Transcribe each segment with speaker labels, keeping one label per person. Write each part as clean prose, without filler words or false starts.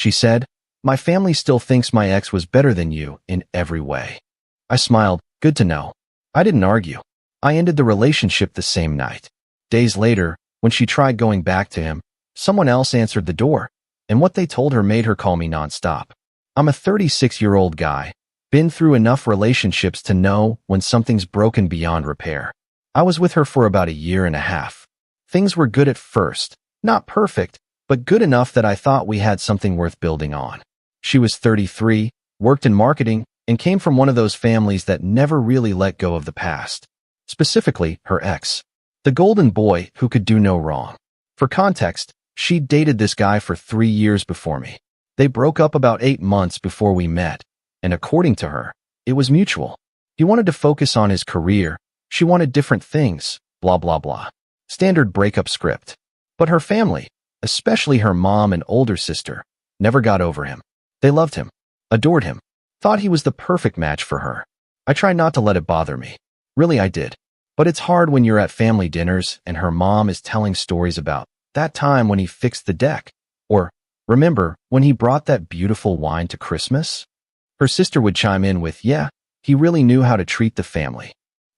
Speaker 1: She said, "My family still thinks my ex was better than you in every way." I smiled. Good to know. I didn't argue. I ended the relationship the same night. Days later, when she tried going back to him, someone else answered the door, and what they told her made her call me nonstop. I'm a 36-year-old guy, been through enough relationships to know when something's broken beyond repair. I was with her for about a year and a half. Things were good at first, not perfect, but good enough that I thought we had something worth building on. She was 33, worked in marketing, and came from one of those families that never really let go of the past. Specifically, her ex. The golden boy who could do no wrong. For context, she'd dated this guy for 3 years before me. They broke up about 8 months before we met, and according to her, it was mutual. He wanted to focus on his career, she wanted different things, blah blah blah. Standard breakup script. But her family, especially her mom and older sister, never got over him. They loved him, adored him, thought he was the perfect match for her. I tried not to let it bother me. Really, I did. But it's hard when you're at family dinners and her mom is telling stories about that time when he fixed the deck, or remember when he brought that beautiful wine to Christmas? Her sister would chime in with, yeah, he really knew how to treat the family.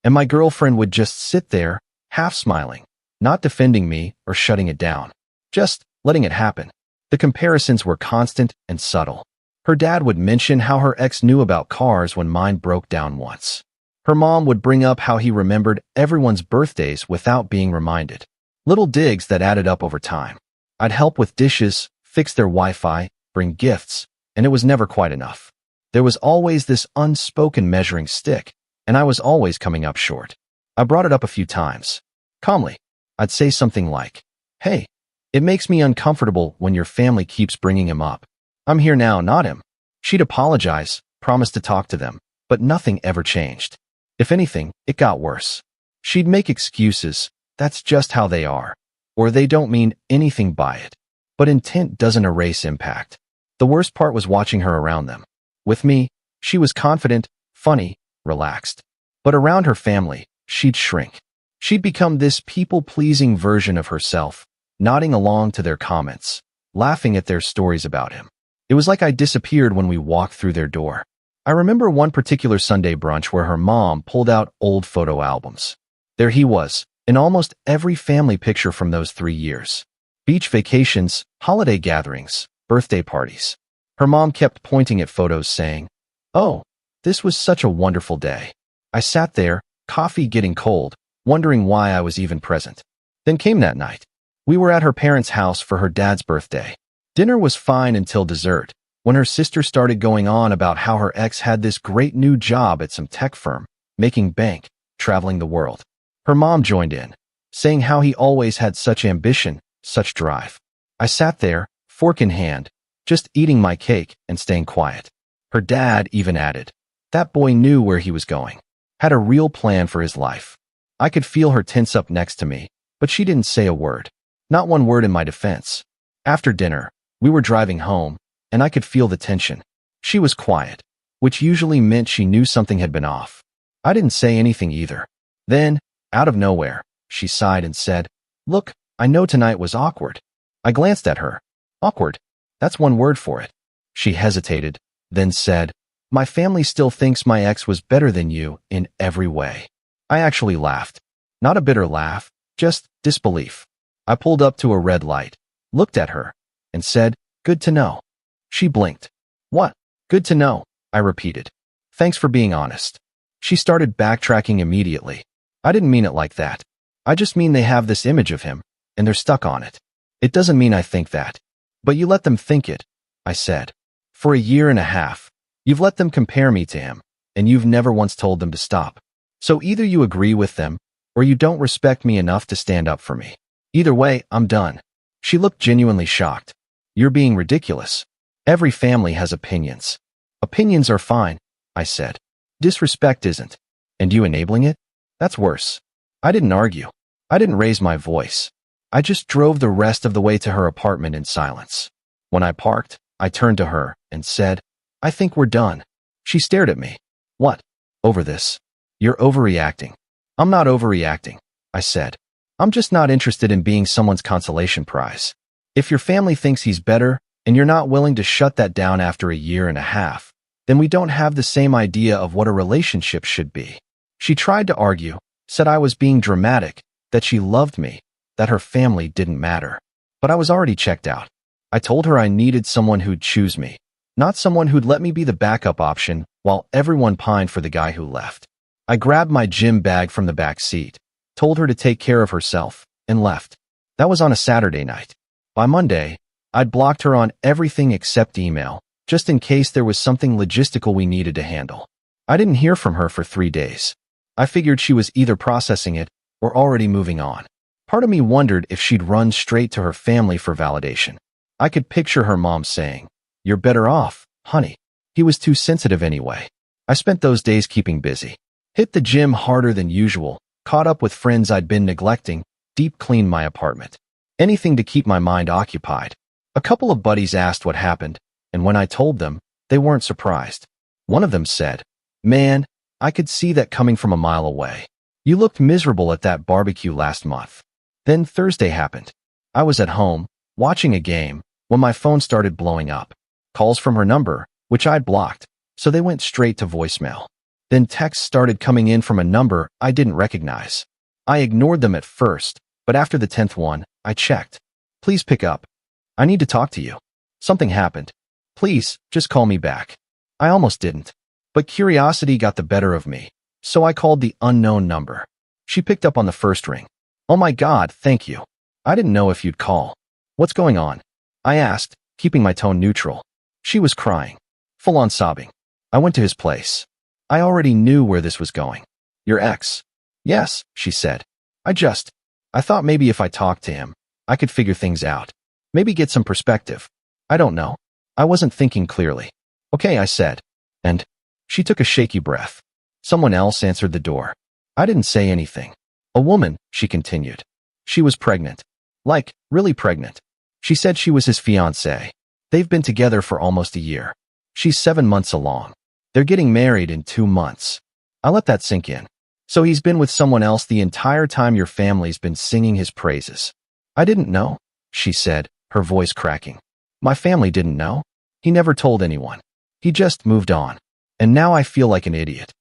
Speaker 1: And my girlfriend would just sit there, half smiling, not defending me or shutting it down, just letting it happen. The comparisons were constant and subtle. Her dad would mention how her ex knew about cars when mine broke down once. Her mom would bring up how he remembered everyone's birthdays without being reminded. Little digs that added up over time. I'd help with dishes, fix their Wi-Fi, bring gifts, and it was never quite enough. There was always this unspoken measuring stick, and I was always coming up short. I brought it up a few times. Calmly, I'd say something like, "Hey, it makes me uncomfortable when your family keeps bringing him up. I'm here now, not him." She'd apologize, promise to talk to them, but nothing ever changed. If anything, it got worse. She'd make excuses, that's just how they are, or they don't mean anything by it. But intent doesn't erase impact. The worst part was watching her around them. With me, she was confident, funny, relaxed. But around her family, she'd shrink. She'd become this people-pleasing version of herself, nodding along to their comments, laughing at their stories about him. It was like I disappeared when we walked through their door. I remember one particular Sunday brunch where her mom pulled out old photo albums. There he was, in almost every family picture from those 3 years. Beach vacations, holiday gatherings, birthday parties. Her mom kept pointing at photos saying, "Oh, this was such a wonderful day." I sat there, coffee getting cold, wondering why I was even present. Then came that night. We were at her parents' house for her dad's birthday. Dinner was fine until dessert, when her sister started going on about how her ex had this great new job at some tech firm, making bank, traveling the world. Her mom joined in, saying how he always had such ambition, such drive. I sat there, fork in hand, just eating my cake and staying quiet. Her dad even added, that boy knew where he was going, had a real plan for his life. I could feel her tense up next to me, but she didn't say a word. Not one word in my defense. After dinner, we were driving home, and I could feel the tension. She was quiet, which usually meant she knew something had been off. I didn't say anything either. Then, out of nowhere, she sighed and said, "Look, I know tonight was awkward." I glanced at her. Awkward? That's one word for it. She hesitated, then said, "My family still thinks my ex was better than you in every way." I actually laughed. Not a bitter laugh, just disbelief. I pulled up to a red light, looked at her, and said, "Good to know." She blinked. "What? Good to know," I repeated. "Thanks for being honest." She started backtracking immediately. "I didn't mean it like that. I just mean they have this image of him, and they're stuck on it. It doesn't mean I think that." "But you let them think it," I said. "For a year and a half, you've let them compare me to him, and you've never once told them to stop. So either you agree with them, or you don't respect me enough to stand up for me. Either way, I'm done." She looked genuinely shocked. "You're being ridiculous. Every family has opinions." "Opinions are fine," I said. "Disrespect isn't. And you enabling it? That's worse." I didn't argue. I didn't raise my voice. I just drove the rest of the way to her apartment in silence. When I parked, I turned to her and said, "I think we're done." She stared at me. "What? Over this?" "You're overreacting." "I'm not overreacting," I said. "I'm just not interested in being someone's consolation prize. If your family thinks he's better, and you're not willing to shut that down after a year and a half, then we don't have the same idea of what a relationship should be. She tried to argue, said I was being dramatic, that she loved me, that her family didn't matter. But I was already checked out. I told her I needed someone who'd choose me, not someone who'd let me be the backup option while everyone pined for the guy who left. I grabbed my gym bag from the back seat, told her to take care of herself, and left. That was on a Saturday night. By Monday, I'd blocked her on everything except email, just in case there was something logistical we needed to handle. I didn't hear from her for 3 days. I figured she was either processing it or already moving on. Part of me wondered if she'd run straight to her family for validation. I could picture her mom saying, "You're better off, honey." He was too sensitive anyway. I spent those days keeping busy. Hit the gym harder than usual, caught up with friends I'd been neglecting, deep cleaned my apartment. Anything to keep my mind occupied. A couple of buddies asked what happened, and when I told them, they weren't surprised. One of them said, "Man, I could see that coming from a mile away. You looked miserable at that barbecue last month." Then Thursday happened. I was at home, watching a game, when my phone started blowing up. Calls from her number, which I'd blocked, so they went straight to voicemail. Then texts started coming in from a number I didn't recognize. I ignored them at first, but after the 10th one, I checked. "Please pick up. I need to talk to you. Something happened. Please, just call me back." I almost didn't, but curiosity got the better of me, so I called the unknown number. She picked up on the first ring. "Oh my God, thank you. I didn't know if you'd call. What's going on?" I asked, keeping my tone neutral. She was crying, full-on sobbing. I went to his place. I already knew where this was going. "Your ex?" "Yes," she said. I thought maybe if I talked to him, I could figure things out. Maybe get some perspective. I don't know. I wasn't thinking clearly. "Okay," I said. And she took a shaky breath. Someone else answered the door. I didn't say anything. "A woman," she continued. "She was pregnant. Like, really pregnant. She said she was his fiancée. They've been together for almost a year. She's 7 months along. They're getting married in 2 months. I let that sink in. So he's been with someone else the entire time your family's been singing his praises." "I didn't know," she said, her voice cracking. "My family didn't know. He never told anyone. He just moved on. And now I feel like an idiot."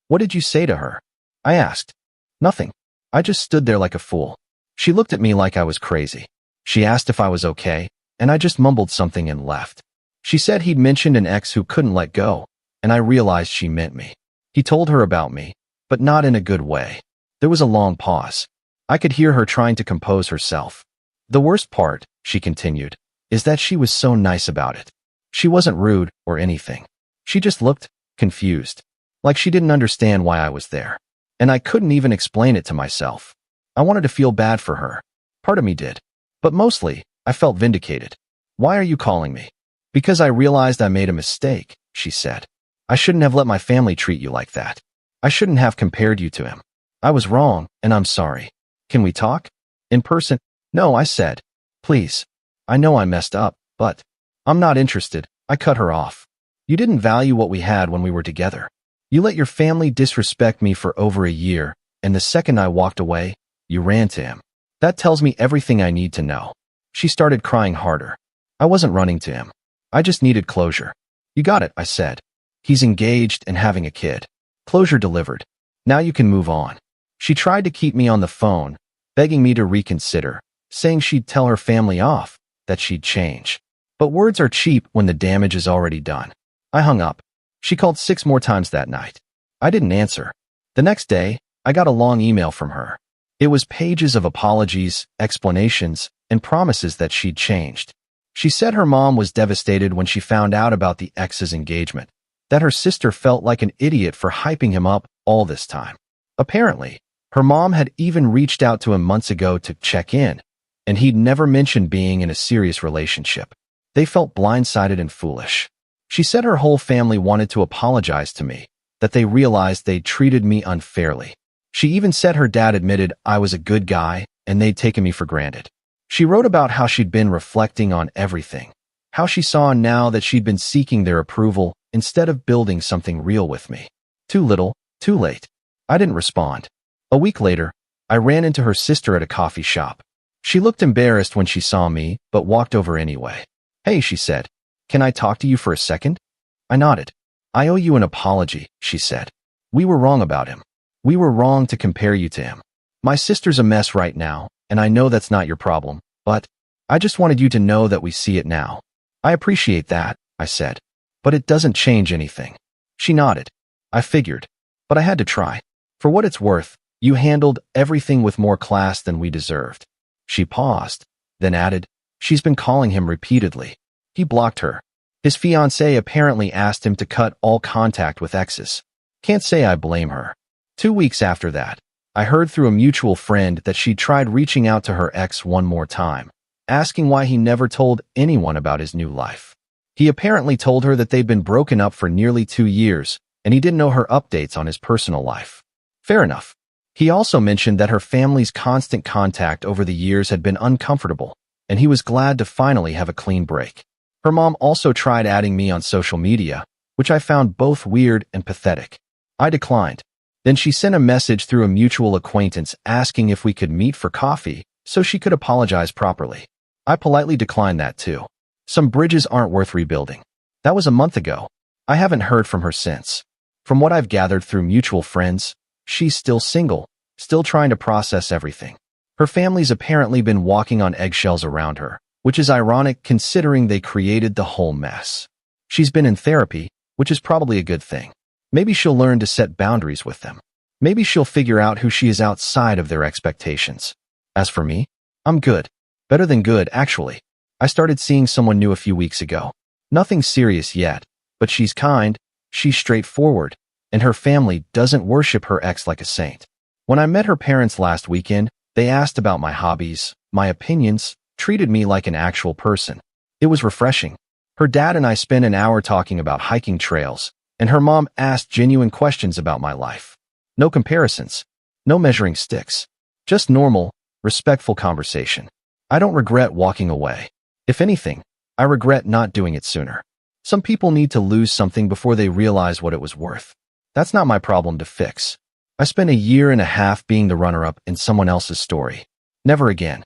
Speaker 1: "What did you say to her?" I asked. "Nothing. I just stood there like a fool." She looked at me like I was crazy. She asked if I was okay, and I just mumbled something and left. She said he'd mentioned an ex who couldn't let go, and I realized she meant me. He told her about me, but not in a good way. There was a long pause. I could hear her trying to compose herself. "The worst part," she continued, "is that she was so nice about it. She wasn't rude or anything. She just looked confused, like she didn't understand why I was there. And I couldn't even explain it to myself. I wanted to feel bad for her. Part of me did. But mostly, I felt vindicated. "Why are you calling me?" "Because I realized I made a mistake," she said. "I shouldn't have let my family treat you like that. I shouldn't have compared you to him. I was wrong, and I'm sorry. Can we talk? In person?" "No," I said. "Please. I know I messed up, but I'm not interested." I cut her off. "You didn't value what we had when we were together. You let your family disrespect me for over a year, and the second I walked away, you ran to him. That tells me everything I need to know." She started crying harder. I wasn't running to him. I just needed closure. "You got it," I said. "He's engaged and having a kid. Closure delivered. Now you can move on." She tried to keep me on the phone, begging me to reconsider, saying she'd tell her family off, that she'd change. But words are cheap when the damage is already done. I hung up. She called 6 more times that night. I didn't answer. The next day, I got a long email from her. It was pages of apologies, explanations, and promises that she'd changed. She said her mom was devastated when she found out about the ex's engagement, that her sister felt like an idiot for hyping him up all this time. Apparently, her mom had even reached out to him months ago to check in, and he'd never mentioned being in a serious relationship. They felt blindsided and foolish. She said her whole family wanted to apologize to me, that they realized they'd treated me unfairly. She even said her dad admitted I was a good guy and they'd taken me for granted. She wrote about how she'd been reflecting on everything, how she saw now that she'd been seeking their approval instead of building something real with me. Too little, too late. I didn't respond. A week later, I ran into her sister at a coffee shop. She looked embarrassed when she saw me, but walked over anyway. Hey, she said. Can I talk to you for a second? I nodded. I owe you an apology, she said. We were wrong about him. We were wrong to compare you to him. My sister's a mess right now, and I know that's not your problem, but I just wanted you to know that we see it now. I appreciate that, I said. But it doesn't change anything. She nodded. I figured. But I had to try. For what it's worth, you handled everything with more class than we deserved. She paused, then added, she's been calling him repeatedly. He blocked her. His fiancée apparently asked him to cut all contact with exes. Can't say I blame her. 2 weeks after that, I heard through a mutual friend that she'd tried reaching out to her ex one more time, asking why he never told anyone about his new life. He apparently told her that they'd been broken up for nearly 2 years, and he didn't know her updates on his personal life. Fair enough. He also mentioned that her family's constant contact over the years had been uncomfortable, and he was glad to finally have a clean break. Her mom also tried adding me on social media, which I found both weird and pathetic. I declined. Then she sent a message through a mutual acquaintance asking if we could meet for coffee so she could apologize properly. I politely declined that too. Some bridges aren't worth rebuilding. That was a month ago. I haven't heard from her since. From what I've gathered through mutual friends, she's still single, still trying to process everything. Her family's apparently been walking on eggshells around her, which is ironic considering they created the whole mess. She's been in therapy, which is probably a good thing. Maybe she'll learn to set boundaries with them. Maybe she'll figure out who she is outside of their expectations. As for me, I'm good. Better than good, actually. I started seeing someone new a few weeks ago. Nothing serious yet, but she's kind, she's straightforward, and her family doesn't worship her ex like a saint. When I met her parents last weekend, they asked about my hobbies, my opinions, treated me like an actual person. It was refreshing. Her dad and I spent an hour talking about hiking trails, and her mom asked genuine questions about my life. No comparisons. No measuring sticks. Just normal, respectful conversation. I don't regret walking away. If anything, I regret not doing it sooner. Some people need to lose something before they realize what it was worth. That's not my problem to fix. I spent a year and a half being the runner-up in someone else's story. Never again.